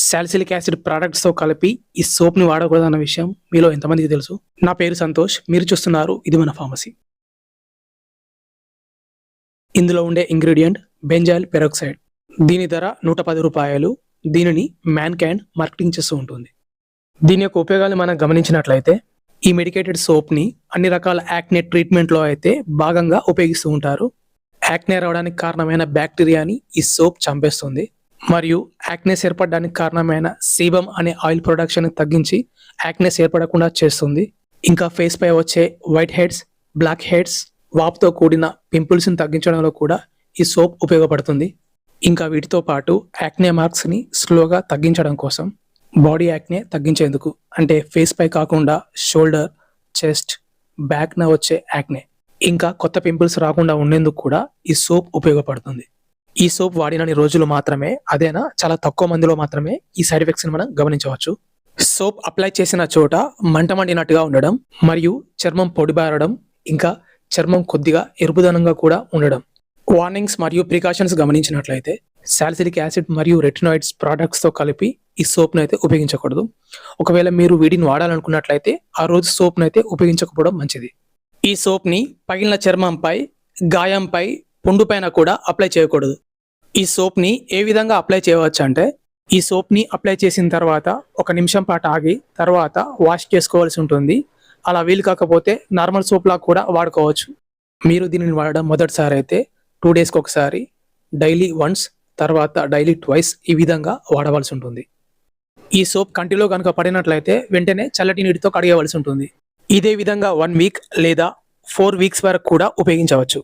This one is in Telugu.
సాలిసిలిక్ యాసిడ్ ప్రొడక్ట్స్తో కలిపి ఈ సోప్ని వాడకూడదన్న విషయం మీలో ఎంతమందికి తెలుసు? నా పేరు సంతోష్, మీరు చూస్తున్నారు ఇది మన ఫార్మసీ. ఇందులో ఉండే ఇంగ్రీడియంట్ బెంజాయిల్ పెరాక్సైడ్. దీని ధర 110 రూపాయలు. దీనిని మ్యాన్కైండ్ మార్కెటింగ్ చేస్తూ ఉంటుంది. దీని యొక్క ఉపయోగాలు మనం గమనించినట్లయితే, ఈ మెడికేటెడ్ సోప్ని అన్ని రకాల యాక్నే ట్రీట్మెంట్లో అయితే భాగంగా ఉపయోగిస్తూ ఉంటారు. యాక్నే రావడానికి కారణమైన బ్యాక్టీరియాని ఈ సోప్ చంపేస్తుంది మరియు యాక్నెస్ ఏర్పడడానికి కారణమైన సీబమ్ అనే ఆయిల్ ప్రొడక్షన్ తగ్గించి యాక్నెస్ ఏర్పడకుండా చేస్తుంది. ఇంకా ఫేస్ పై వచ్చే వైట్ హెడ్స్, బ్లాక్ హెడ్స్, వాపుతో కూడిన పింపుల్స్ని తగ్గించడంలో కూడా ఈ సోప్ ఉపయోగపడుతుంది. ఇంకా వీటితో పాటు యాక్నే మార్క్స్ని స్లోగా తగ్గించడం కోసం, బాడీ యాక్నే తగ్గించేందుకు, అంటే ఫేస్ పై కాకుండా షోల్డర్, చెస్ట్, బ్యాక్న వచ్చే యాక్నే, ఇంకా కొత్త పింపుల్స్ రాకుండా ఉండేందుకు కూడా ఈ సోప్ ఉపయోగపడుతుంది. ఈ సోప్ వాడినన్ని రోజులు మాత్రమే, అదేనా చాలా తక్కువ మందిలో మాత్రమే ఈ సైడ్ ఎఫెక్ట్స్ని మనం గమనించవచ్చు. సోప్ అప్లై చేసిన చోట మంట మండినట్టుగా ఉండడం మరియు చర్మం పొడిబారడం, ఇంకా చర్మం కొద్దిగా ఎరుపుదనంగా కూడా ఉండడం. వార్నింగ్స్ మరియు ప్రికాషన్స్ గమనించినట్లయితే, సాలిసిలిక్ యాసిడ్ మరియు రెటినాయిడ్స్ ప్రొడక్ట్స్తో కలిపి ఈ సోప్ను అయితే ఉపయోగించకూడదు. ఒకవేళ మీరు వీటిని వాడాలనుకున్నట్లయితే ఆ రోజు సోప్ను అయితే ఉపయోగించకపోవడం మంచిది. ఈ సోప్ని పగిలిన చర్మంపై, గాయంపై, పుండు పైన కూడా అప్లై చేయకూడదు. ఈ సోప్ని ఏ విధంగా అప్లై చేయవచ్చు అంటే, ఈ సోప్ని అప్లై చేసిన తర్వాత 1 నిమిషం పాటు ఆగి తర్వాత వాష్ చేసుకోవాల్సి ఉంటుంది. అలా వీలు కాకపోతే నార్మల్ సోప్లా కూడా వాడుకోవచ్చు. మీరు దీనిని వాడడం మొదటిసారి అయితే 2 డేస్కి ఒకసారి, డైలీ వన్స్, తర్వాత డైలీ ట్వైస్ ఈ విధంగా వాడవలసి ఉంటుంది. ఈ సోప్ కంటిలో కనుక పడినట్లయితే వెంటనే చల్లటి నీటితో కడిగేవలసి ఉంటుంది. ఇదే విధంగా 1 వీక్ లేదా 4 వీక్స్ వరకు కూడా ఉపయోగించవచ్చు.